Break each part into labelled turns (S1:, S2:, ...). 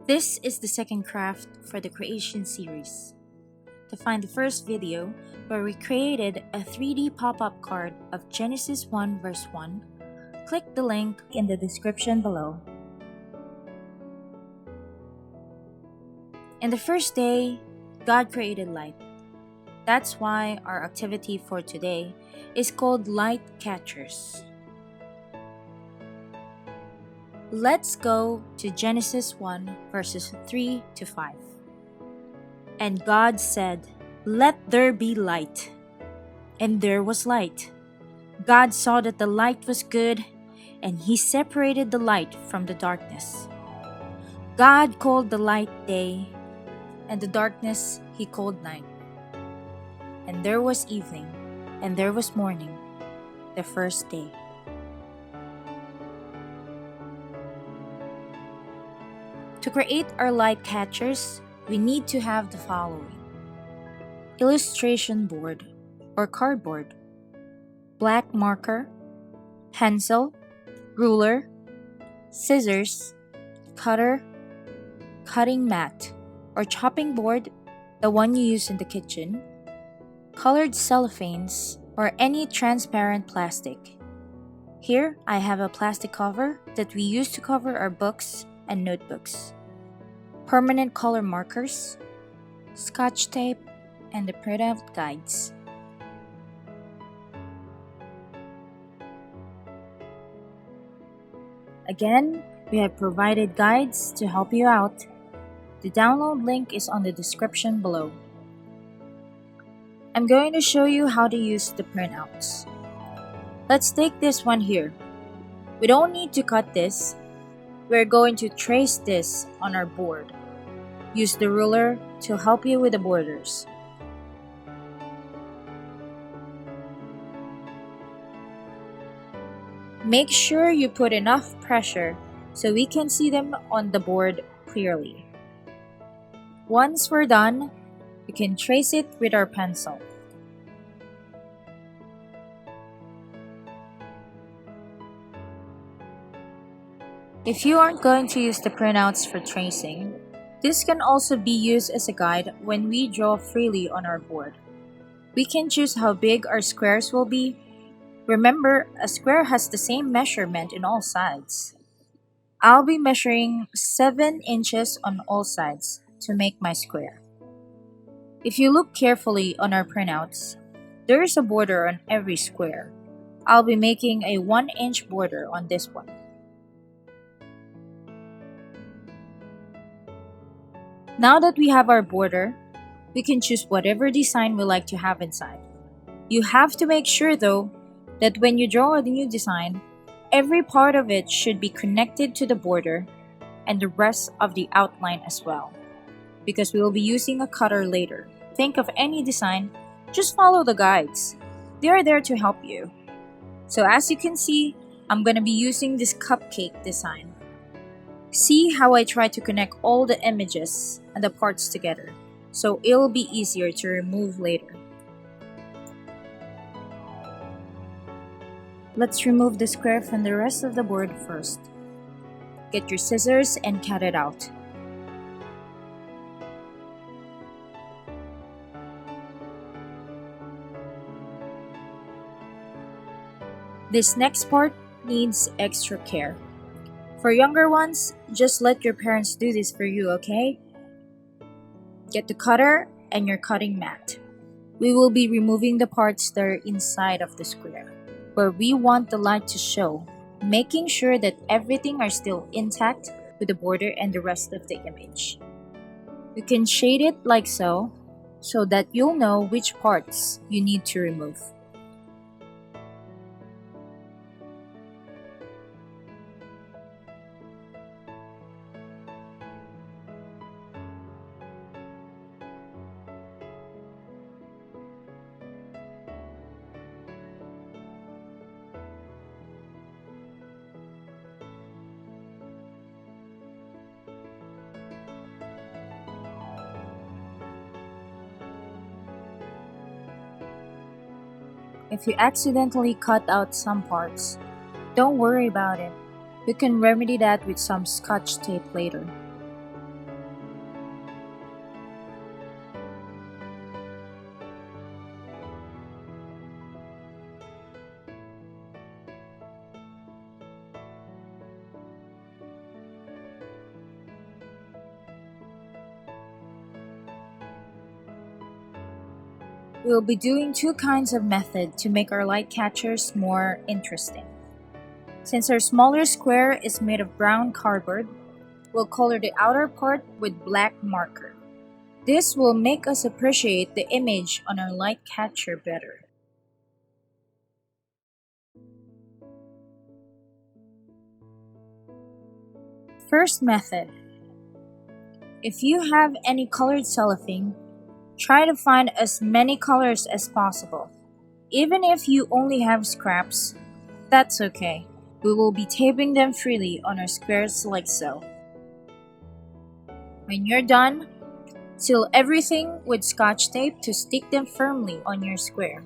S1: This is the second craft for the creation series. To find the first video, where we created a 3D pop-up card of Genesis 1 verse 1, click the link in the description below. In the first day, God created light. That's why our activity for today is called Light Catchers. Let's go to Genesis 1 verses 3 to 5. And God said, "Let there be light." And there was light. God saw that the light was good, and He separated the light from the darkness. God called the light day, and the darkness He called night. And there was evening, and there was morning, the first day. To create our light catchers, we need to have the following: illustration board or cardboard, black marker, pencil, ruler, scissors, cutter, cutting mat or chopping board, the one you use in the kitchen, colored cellophanes or any transparent plastic. Here I have a plastic cover that we use to cover our books and notebooks, permanent color markers, scotch tape, and the printout guides. Again, we have provided guides to help you out. The download link is on the description below. I'm going to show you how to use the printouts. Let's take this one here. We don't need to cut this. We're going to trace this on our board. Use the ruler to help you with the borders. Make sure you put enough pressure so we can see them on the board clearly. Once we're done, we can trace it with our pencil. If you aren't going to use the printouts for tracing, this can also be used as a guide when we draw freely on our board. We can choose how big our squares will be. Remember, a square has the same measurement in all sides. I'll be measuring 7 inches on all sides to make my square. If you look carefully on our printouts, there is a border on every square. I'll be making a 1-inch border on this one. Now that we have our border, we can choose whatever design we like to have inside. You have to make sure though that when you draw a new design, every part of it should be connected to the border and the rest of the outline as well, because we will be using a cutter later. Think of any design, just follow the guides. They are there to help you. So as you can see, I'm going to be using this cupcake design. See how I try to connect all the images and the parts together, so it'll be easier to remove later. Let's remove the square from the rest of the board first. Get your scissors and cut it out. This next part needs extra care. For younger ones, just let your parents do this for you, okay? Get the cutter and your cutting mat. We will be removing the parts that are inside of the square, where we want the light to show, making sure that everything are still intact with the border and the rest of the image. You can shade it like so that you'll know which parts you need to remove. If you accidentally cut out some parts, don't worry about it. You can remedy that with some scotch tape later. We'll be doing two kinds of method to make our light catchers more interesting. Since our smaller square is made of brown cardboard, we'll color the outer part with black marker. This will make us appreciate the image on our light catcher better. First method. If you have any colored cellophane, try to find as many colors as possible. Even if you only have scraps, that's okay. We will be taping them freely on our squares like so. When you're done, seal everything with Scotch tape to stick them firmly on your square.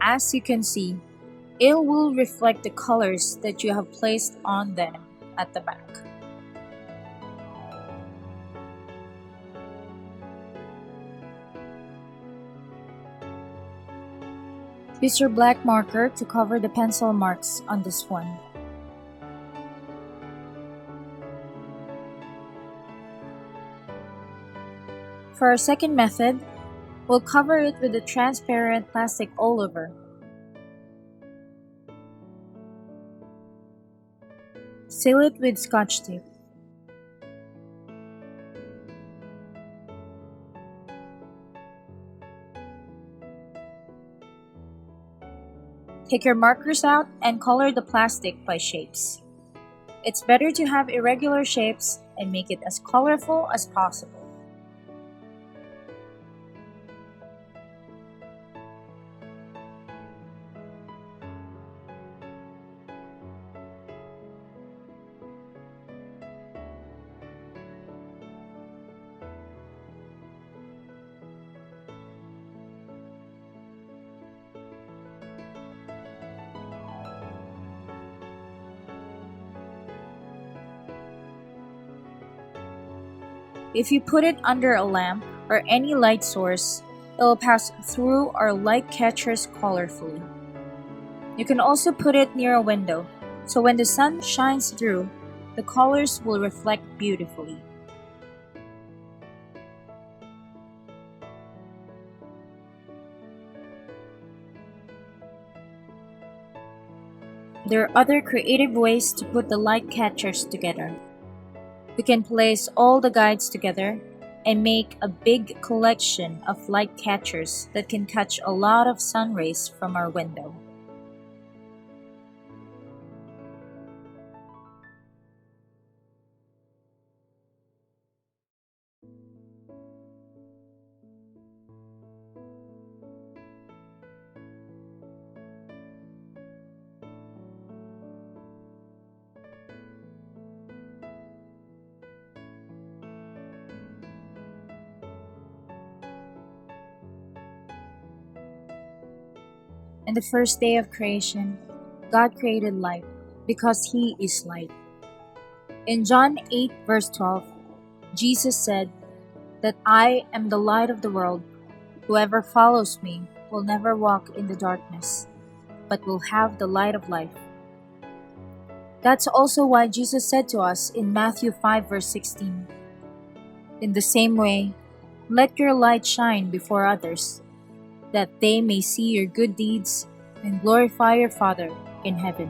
S1: As you can see, it will reflect the colors that you have placed on them at the back. Use your black marker to cover the pencil marks on this one. For our second method, we'll cover it with a transparent plastic all over. Seal it with Scotch tape. Take your markers out and color the plastic by shapes. It's better to have irregular shapes and make it as colorful as possible. If you put it under a lamp or any light source, it will pass through our light catchers colorfully. You can also put it near a window, so when the sun shines through, the colors will reflect beautifully. There are other creative ways to put the light catchers together. We can place all the guides together and make a big collection of light catchers that can catch a lot of sun rays from our window. In the first day of creation, God created light because He is light. In John 8 verse 12, Jesus said that I am the light of the world. Whoever follows me will never walk in the darkness, but will have the light of life. That's also why Jesus said to us in Matthew 5 verse 16, in the same way, let your light shine before others, that they may see your good deeds and glorify your Father in heaven.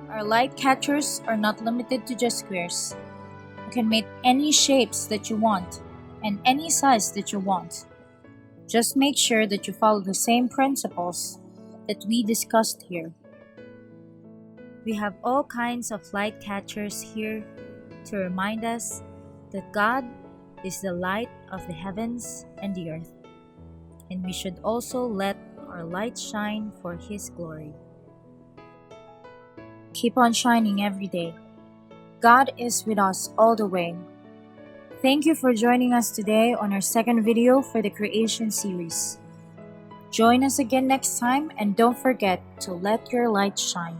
S1: Our light catchers are not limited to just squares. You can make any shapes that you want and any size that you want. Just make sure that you follow the same principles that we discussed here. We have all kinds of light catchers here to remind us that God is the light of the heavens and the earth, and we should also let our light shine for His glory. Keep on shining every day. God is with us all the way. Thank you for joining us today on our second video for the creation series. Join us again next time and don't forget to let your light shine.